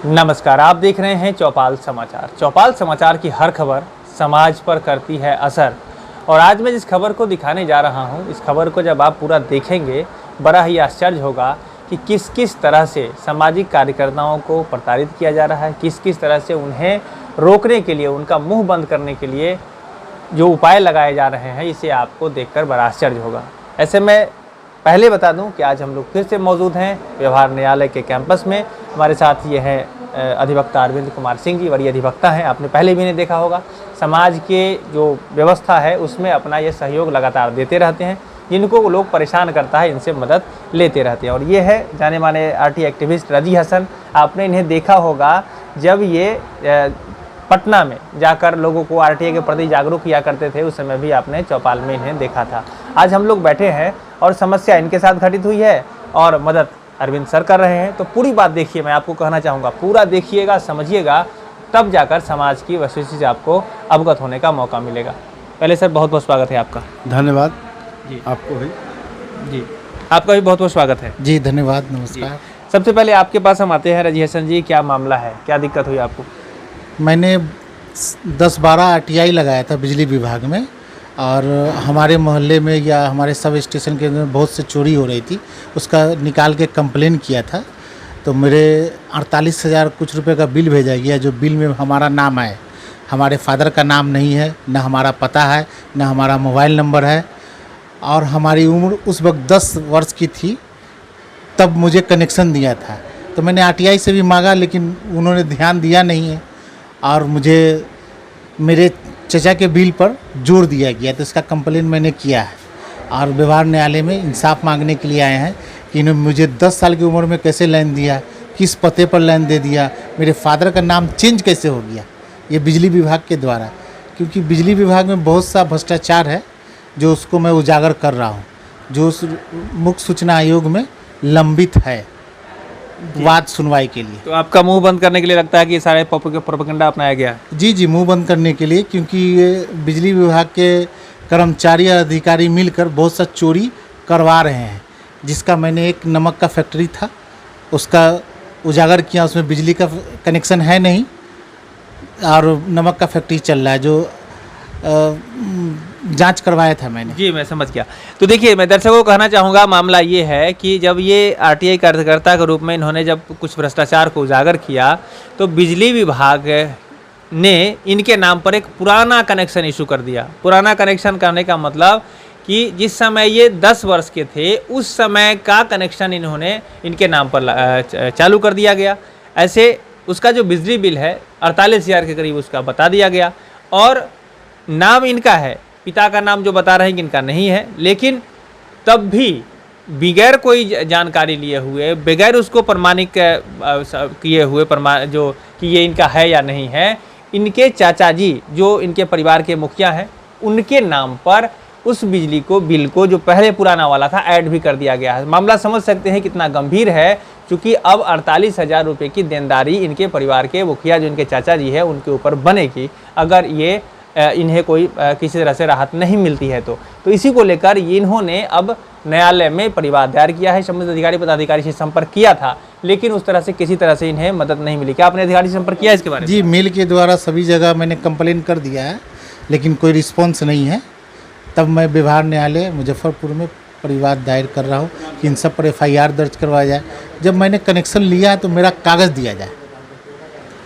नमस्कार, आप देख रहे हैं चौपाल समाचार। चौपाल समाचार की हर खबर समाज पर करती है असर। और आज मैं जिस खबर को दिखाने जा रहा हूं, इस खबर को जब आप पूरा देखेंगे बड़ा ही आश्चर्य होगा कि किस किस तरह से सामाजिक कार्यकर्ताओं को प्रताड़ित किया जा रहा है, किस किस तरह से उन्हें रोकने के लिए, उनका मुंह बंद करने के लिए जो उपाय लगाए जा रहे हैं, इसे आपको देखकर बड़ा आश्चर्य होगा। ऐसे में पहले बता दूं कि आज हम लोग फिर से मौजूद हैं व्यवहार न्यायालय के कैंपस में। हमारे साथ ये हैं अधिवक्ता अरविंद कुमार सिंह जी, वरीय अधिवक्ता हैं। आपने पहले भी इन्हें देखा होगा। समाज के जो व्यवस्था है उसमें अपना ये सहयोग लगातार देते रहते हैं। जिनको लोग परेशान करता है इनसे मदद लेते रहते हैं। और ये है जाने माने आरटी एक्टिविस्ट रजी हसन। आपने इन्हें देखा होगा जब ये पटना में जाकर लोगों को आरटीआई के प्रति जागरूक किया करते थे, उस समय भी आपने चौपाल में इन्हें देखा था। आज हम लोग बैठे हैं और समस्या इनके साथ घटित हुई है और मदद अरविंद सर कर रहे हैं। तो पूरी बात देखिए, मैं आपको कहना चाहूँगा पूरा देखिएगा, समझिएगा, तब जाकर समाज की वस्तुस्थिति से आपको अवगत होने का मौका मिलेगा। पहले सर बहुत बहुत स्वागत है आपका। धन्यवाद जी, आपको भी। जी आपका भी बहुत बहुत स्वागत है। जी धन्यवाद, नमस्कार। सबसे पहले आपके पास हम आते हैं रजी हसन जी, क्या मामला है, क्या दिक्कत हुई आपको? मैंने 10-12 आरटीआई लगाया था बिजली विभाग में, और हमारे मोहल्ले में या हमारे सब स्टेशन के अंदर बहुत से चोरी हो रही थी। उसका निकाल के कंप्लेन किया था, तो मेरे 48,000 कुछ रुपए का बिल भेजा गया, जो बिल में हमारा नाम है, हमारे फादर का नाम नहीं है, न हमारा पता है, न हमारा मोबाइल नंबर है, और हमारी उम्र उस वक्त 10 वर्ष की थी तब मुझे कनेक्शन दिया था। तो मैंने आरटीआई से भी मांगा, लेकिन उन्होंने ध्यान दिया नहीं है और मुझे मेरे चचा के बिल पर जोर दिया गया। तो इसका कंप्लेन मैंने किया है और व्यवहार न्यायालय में इंसाफ मांगने के लिए आए हैं कि इन्होंने मुझे 10 साल की उम्र में कैसे लाइन दिया, किस पते पर लाइन दे दिया, मेरे फादर का नाम चेंज कैसे हो गया, ये बिजली विभाग के द्वारा। क्योंकि बिजली विभाग में बहुत सा भ्रष्टाचार है जो उसको मैं उजागर कर रहा हूँ, जो उस मुख्य सूचना आयोग में लंबित है वाद सुनवाई के लिए। तो आपका मुंह बंद करने के लिए लगता है कि सारे प्रोपेगेंडा अपनाया गया है? जी, मुंह बंद करने के लिए, क्योंकि ये बिजली विभाग के कर्मचारी और अधिकारी मिलकर बहुत सा चोरी करवा रहे हैं। जिसका मैंने एक नमक का फैक्ट्री था उसका उजागर किया, उसमें बिजली का कनेक्शन है नहीं और नमक का फैक्ट्री चल रहा है, जो जांच करवाया था मैंने। जी, मैं समझ गया। तो देखिए, मैं दर्शकों को कहना चाहूँगा, मामला ये है कि जब ये आरटीआई कार्यकर्ता के रूप में इन्होंने जब कुछ भ्रष्टाचार को उजागर किया, तो बिजली विभाग ने इनके नाम पर एक पुराना कनेक्शन इशू कर दिया। पुराना कनेक्शन करने का मतलब कि जिस समय ये 10 वर्ष के थे उस समय का कनेक्शन इन्होंने इनके नाम पर चालू कर दिया गया। ऐसे उसका जो बिजली बिल है 48,000 के करीब उसका बता दिया गया, और नाम इनका है, पिता का नाम जो बता रहे हैं कि इनका नहीं है, लेकिन तब भी बगैर कोई जानकारी लिए हुए, बगैर उसको प्रमाणित किए हुए जो कि ये इनका है या नहीं है, इनके चाचा जी जो इनके परिवार के मुखिया हैं उनके नाम पर उस बिजली को बिल को जो पहले पुराना वाला था ऐड भी कर दिया गया है। मामला समझ सकते हैं कितना गंभीर है, क्योंकि अब 48,000 रुपये की देनदारी इनके परिवार के मुखिया जो इनके चाचा जी है उनके ऊपर बनेगी अगर ये इन्हें कोई किसी तरह से राहत नहीं मिलती है। तो इसी को लेकर इन्होंने अब न्यायालय में परिवाद दायर किया है। संबंधित अधिकारी पदाधिकारी से संपर्क किया था, लेकिन उस तरह से किसी तरह से इन्हें मदद नहीं मिली। क्या आपने अधिकारी से संपर्क किया इसके बारे में? जी, मेल के द्वारा सभी जगह मैंने कंप्लेन कर दिया है, लेकिन कोई रिस्पॉन्स नहीं है। तब मैं व्यवहार न्यायालय मुजफ्फरपुर में परिवाद दायर कर रहा हूँ कि इन सब पर FIR दर्ज करवाया जाए। जब मैंने कनेक्शन लिया तो मेरा कागज़ दिया जाए,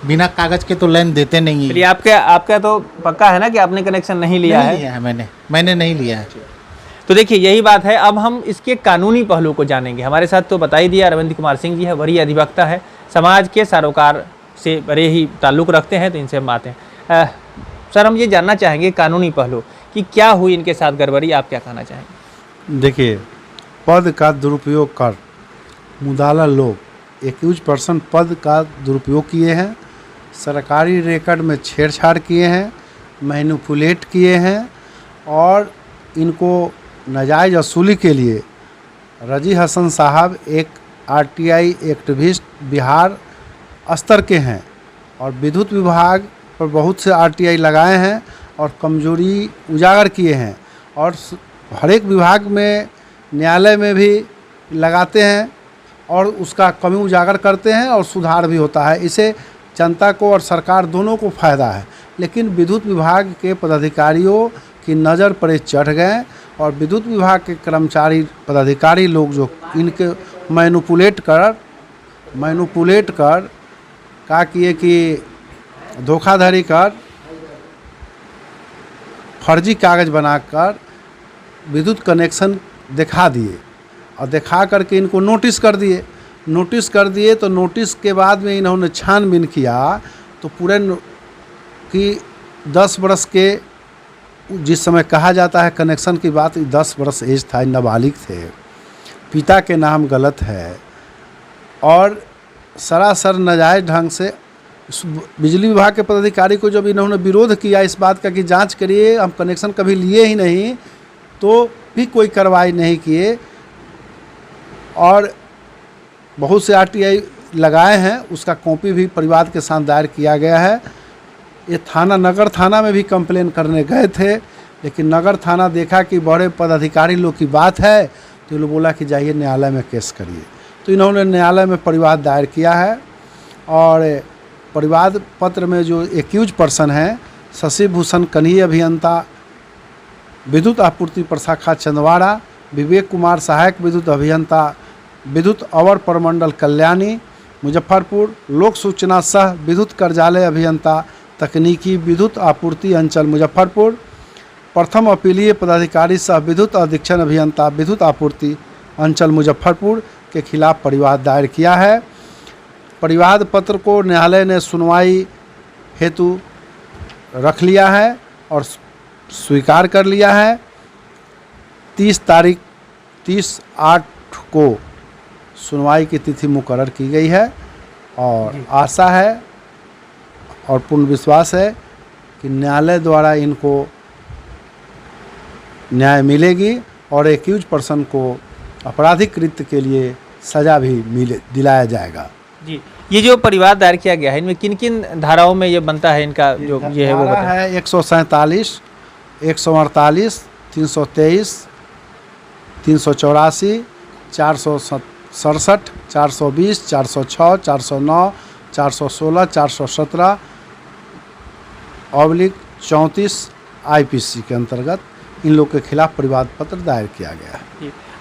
बिना कागज के तो लाइन देते नहीं है। आपका तो पक्का है ना कि आपने कनेक्शन नहीं लिया है? मैंने नहीं लिया है। तो देखिए, यही बात है। अब हम इसके कानूनी पहलू को जानेंगे। हमारे साथ तो बता ही दिया, अरविंद कुमार सिंह जी है, वरीय अधिवक्ता है, समाज के सरोकार से बड़े ही ताल्लुक़ रखते हैं, तो इनसे हम आते हैं। सर, हम ये जानना चाहेंगे कानूनी पहलू कि क्या हुई इनके साथ गड़बड़ी, आप क्या कहना चाहेंगे? देखिए, पद का दुरुपयोग कर मुदाला लोग एक्यूज पर्सन पद का दुरुपयोग किए हैं, सरकारी रिकॉर्ड में छेड़छाड़ किए हैं, मैनिपुलेट किए हैं, और इनको नाजायज़ वसूली के लिए रजी हसन साहब एक आरटीआई एक्टिविस्ट बिहार स्तर के हैं और विद्युत विभाग पर बहुत से आरटीआई लगाए हैं और कमजोरी उजागर किए हैं, और हर एक विभाग में न्यायालय में भी लगाते हैं और उसका कमी उजागर करते हैं और सुधार भी होता है। इसे जनता को और सरकार दोनों को फ़ायदा है। लेकिन विद्युत विभाग के पदाधिकारियों की नज़र पर ये चढ़ गए और विद्युत विभाग के कर्मचारी पदाधिकारी लोग जो इनके मैनिपुलेट कर क्या किए कि धोखाधड़ी कर फर्जी कागज़ बनाकर विद्युत कनेक्शन दिखा दिए और दिखा करके इनको नोटिस कर दिए। तो नोटिस के बाद में इन्होंने छानबीन किया तो पूरे कि 10 बरस के, जिस समय कहा जाता है कनेक्शन की बात, 10 बरस एज था, नाबालिग थे, पिता के नाम गलत है और सरासर नाजायज़ ढंग से बिजली विभाग के पदाधिकारी को जब इन्होंने विरोध किया इस बात का कि जांच करिए, हम कनेक्शन कभी लिए ही नहीं, तो भी कोई कार्रवाई नहीं किए और बहुत से आरटीआई लगाए हैं। उसका कॉपी भी परिवाद के साथ दायर किया गया है। ये थाना, नगर थाना में भी कंप्लेन करने गए थे, लेकिन नगर थाना देखा कि बड़े पदाधिकारी लोग की बात है तो ये लोग बोला कि जाइए न्यायालय में केस करिए। तो इन्होंने न्यायालय में परिवाद दायर किया है और परिवाद पत्र में जो एक्यूज पर्सन हैं शशि भूषण कन्ही अभियंता विद्युत आपूर्ति प्रशाखा चंदवाड़ा, विवेक कुमार सहायक विद्युत अभियंता विद्युत अवर प्रमंडल कल्याणी मुजफ्फरपुर, लोक सूचना सह विद्युत कार्यालय अभियंता तकनीकी विद्युत आपूर्ति अंचल मुजफ्फरपुर, प्रथम अपीलीय पदाधिकारी सह विद्युत अधीक्षण अभियंता विद्युत आपूर्ति अंचल मुजफ्फरपुर के खिलाफ परिवाद दायर किया है। परिवाद पत्र को न्यायालय ने सुनवाई हेतु रख लिया है और स्वीकार कर लिया है। 30/8 को सुनवाई की तिथि मुकर्रर की गई है और आशा है और पूर्ण विश्वास है कि न्यायालय द्वारा इनको न्याय मिलेगी और एक्यूज पर्सन को आपराधिक कृत्य के लिए सज़ा भी दिलाया जाएगा। जी, ये जो परिवार दायर किया गया है इनमें किन किन धाराओं में ये बनता है, इनका जो ये है वो है 147, 148, 323, 384, 467, 420, 406, 409, 416, 417 /34 IPC के अंतर्गत इन लोग के खिलाफ परिवाद पत्र दायर किया गया है।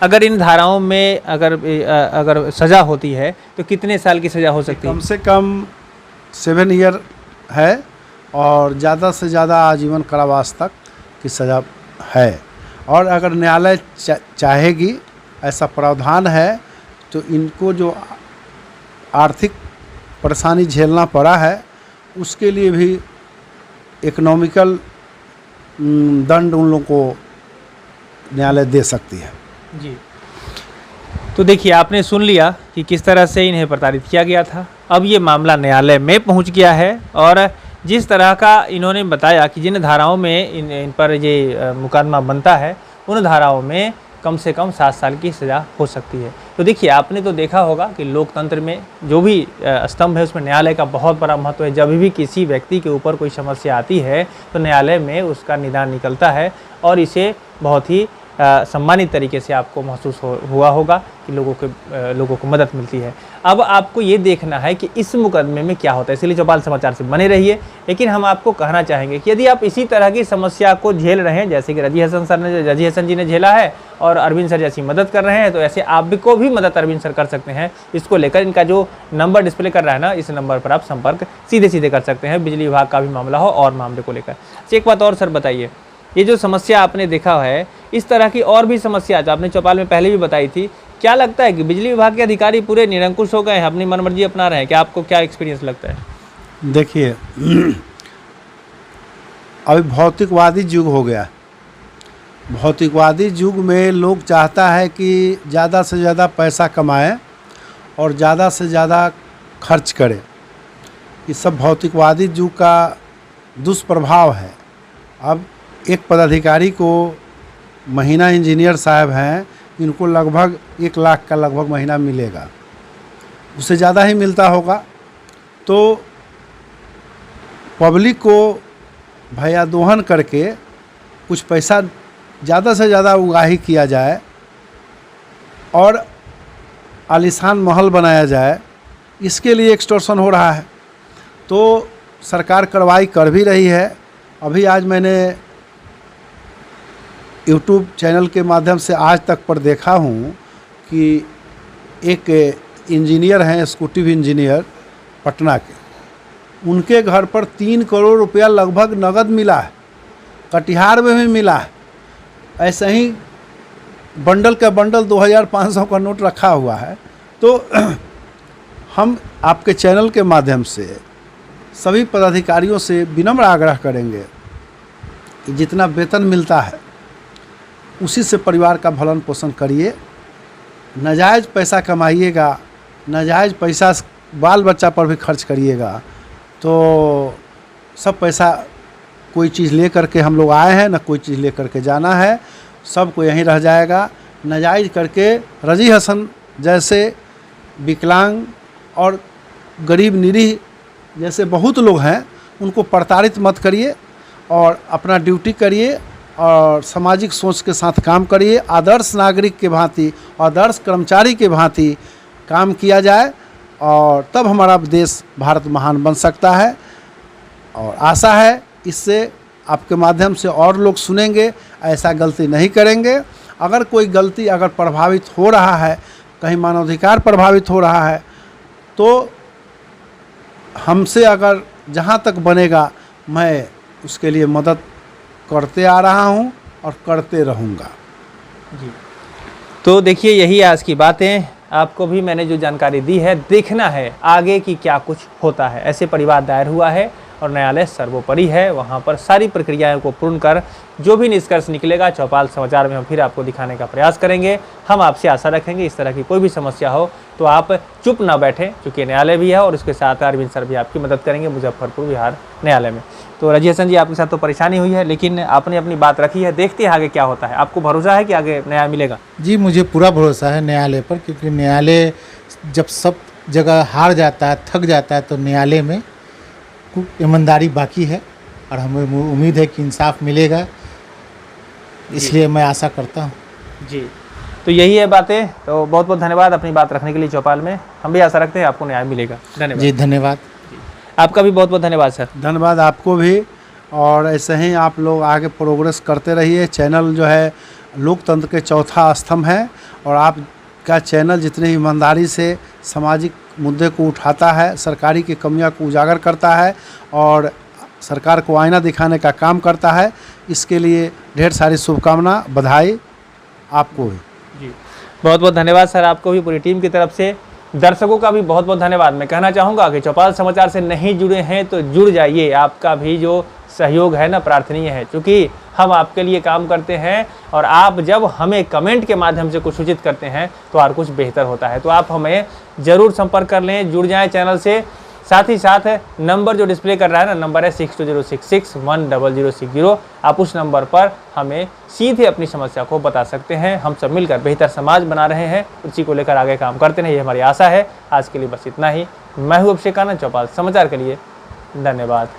अगर इन धाराओं में अगर सज़ा होती है तो कितने साल की सज़ा हो सकती है? कम से कम 7 ईयर है और ज़्यादा से ज़्यादा आजीवन कारावास तक की सज़ा है। और अगर न्यायालय चाहेगी, ऐसा प्रावधान है, तो इनको जो आर्थिक परेशानी झेलना पड़ा है उसके लिए भी इकोनॉमिकल दंड उन लोगों को न्यायालय दे सकती है। जी, तो देखिए आपने सुन लिया कि किस तरह से इन्हें प्रताड़ित किया गया था। अब ये मामला न्यायालय में पहुंच गया है और जिस तरह का इन्होंने बताया कि जिन धाराओं में इन पर ये मुकदमा बनता है उन धाराओं में कम से कम 7 साल की सज़ा हो सकती है। तो देखिए आपने तो देखा होगा कि लोकतंत्र में जो भी स्तंभ है उसमें न्यायालय का बहुत बड़ा महत्व है। जब भी किसी व्यक्ति के ऊपर कोई समस्या आती है तो न्यायालय में उसका निदान निकलता है और इसे बहुत ही सम्मानित तरीके से आपको महसूस हुआ होगा कि लोगों को मदद मिलती है। अब आपको ये देखना है कि इस मुकदमे में क्या होता है, इसलिए चौपाल समाचार से बने रहिए। लेकिन हम आपको कहना चाहेंगे कि यदि आप इसी तरह की समस्या को झेल रहे हैं जैसे कि रजी हसन जी ने झेला है और अरविंद सर जैसी मदद कर रहे हैं, तो ऐसे आप को भी मदद अरविंद सर कर सकते हैं। इसको लेकर इनका जो नंबर डिस्प्ले कर रहा है ना, इस नंबर पर आप संपर्क सीधे कर सकते हैं, बिजली विभाग का भी मामला हो और मामले को लेकर। एक बात और सर बताइए, ये जो समस्या आपने देखा है, इस तरह की और भी समस्या जो आपने चौपाल में पहले भी बताई थी, क्या लगता है कि बिजली विभाग के अधिकारी पूरे निरंकुश हो गए हैं, अपनी मनमर्जी अपना रहे हैं? क्या आपको क्या एक्सपीरियंस लगता है? देखिए, अभी भौतिकवादी युग हो गया। भौतिकवादी युग में लोग चाहता है कि ज़्यादा से ज़्यादा पैसा कमाए और ज़्यादा से ज़्यादा खर्च करे। ये सब भौतिकवादी युग का दुष्प्रभाव है। अब एक पदाधिकारी को महीना, इंजीनियर साहब हैं, इनको लगभग 1 लाख का लगभग महीना मिलेगा, उससे ज़्यादा ही मिलता होगा। तो पब्लिक को भैया दोहन करके कुछ पैसा ज़्यादा से ज़्यादा उगाही किया जाए और आलीशान महल बनाया जाए, इसके लिए एक्सटॉर्शन हो रहा है। तो सरकार कार्रवाई कर भी रही है। अभी आज मैंने यूट्यूब चैनल के माध्यम से आज तक पर देखा हूँ कि एक इंजीनियर हैं, एक्जीक्यूटिव इंजीनियर पटना के, उनके घर पर 3 करोड़ रुपया लगभग नगद मिला है, कटिहार में भी मिला है। ऐसे ही बंडल का बंडल 2500 का नोट रखा हुआ है। तो हम आपके चैनल के माध्यम से सभी पदाधिकारियों से विनम्र आग्रह करेंगे कि जितना वेतन मिलता है उसी से परिवार का भरण पोषण करिए। नाजायज़ पैसा कमाइएगा, नाजायज़ पैसा बाल बच्चा पर भी खर्च करिएगा तो सब पैसा कोई चीज़ ले करके हम लोग आए हैं, ना कोई चीज़ ले करके जाना है, सबको यहीं रह जाएगा। नाजायज़ करके रज़ी हसन जैसे विकलांग और गरीब निरीह जैसे बहुत लोग हैं, उनको प्रताड़ित मत करिए और अपना ड्यूटी करिए और सामाजिक सोच के साथ काम करिए। आदर्श नागरिक के भांति, आदर्श कर्मचारी के भांति काम किया जाए और तब हमारा देश भारत महान बन सकता है। और आशा है इससे आपके माध्यम से और लोग सुनेंगे, ऐसा गलती नहीं करेंगे। अगर कोई गलती अगर प्रभावित हो रहा है, कहीं मानवाधिकार प्रभावित हो रहा है, तो हमसे अगर जहाँ तक बनेगा मैं उसके लिए मदद करते आ रहा हूँ और करते रहूँगा। जी, तो देखिए यही आज की बातें। आपको भी मैंने जो जानकारी दी है, देखना है आगे की क्या कुछ होता है। ऐसे परिवाद दायर हुआ है और न्यायालय सर्वोपरि है, वहाँ पर सारी प्रक्रियाओं को पूर्ण कर जो भी निष्कर्ष निकलेगा चौपाल समाचार में हम फिर आपको दिखाने का प्रयास करेंगे। हम आपसे आशा रखेंगे इस तरह की कोई भी समस्या हो तो आप चुप ना बैठें, क्योंकि न्यायालय भी है और उसके साथ अरविंद सर भी आपकी मदद करेंगे मुजफ्फरपुर बिहार न्यायालय में। तो रज़ी हसन जी, आपके साथ तो परेशानी हुई है, लेकिन आपने अपनी बात रखी है। देखते हैं आगे क्या होता है। आपको भरोसा है कि आगे न्याय मिलेगा? जी, मुझे पूरा भरोसा है न्यायालय पर, क्योंकि न्यायालय जब सब जगह हार जाता है, थक जाता है, तो न्यायालय में ईमानदारी बाकी है और हमें उम्मीद है कि इंसाफ मिलेगा, इसलिए मैं आशा करता हूँ। जी, तो यही है बातें। तो बहुत बहुत धन्यवाद अपनी बात रखने के लिए चौपाल में। हम भी आशा रखते हैं आपको न्याय मिलेगा। धन्यवाद जी, धन्यवाद। आपका भी बहुत बहुत धन्यवाद सर। धन्यवाद आपको भी, और ऐसे ही आप लोग आगे प्रोग्रेस करते रहिए। चैनल जो है लोकतंत्र के चौथा स्तंभ है और आपका चैनल जितनी ईमानदारी से सामाजिक मुद्दे को उठाता है, सरकारी की कमियां को उजागर करता है और सरकार को आईना दिखाने का काम करता है, इसके लिए ढेर सारी शुभकामना, बधाई आपको भी। जी, बहुत बहुत धन्यवाद सर आपको भी, पूरी टीम की तरफ से। दर्शकों का भी बहुत बहुत धन्यवाद। मैं कहना चाहूँगा कि चौपाल समाचार से नहीं जुड़े हैं तो जुड़ जाइए। आपका भी जो सहयोग है ना प्रार्थनीय है, क्योंकि हम आपके लिए काम करते हैं और आप जब हमें कमेंट के माध्यम से कुछ सूचित करते हैं तो और कुछ बेहतर होता है। तो आप हमें ज़रूर संपर्क कर लें, जुड़ जाएं चैनल से। साथ ही साथ नंबर जो डिस्प्ले कर रहा है ना, नंबर है 6206610060। आप उस नंबर पर हमें सीधे अपनी समस्या को बता सकते हैं। हम सब मिलकर बेहतर समाज बना रहे हैं, उसी को लेकर आगे काम करते हैं, ये हमारी आशा है। आज के लिए बस इतना ही। मैं हूँ अभिषेक आनंद, चौपाल समाचार के लिए धन्यवाद।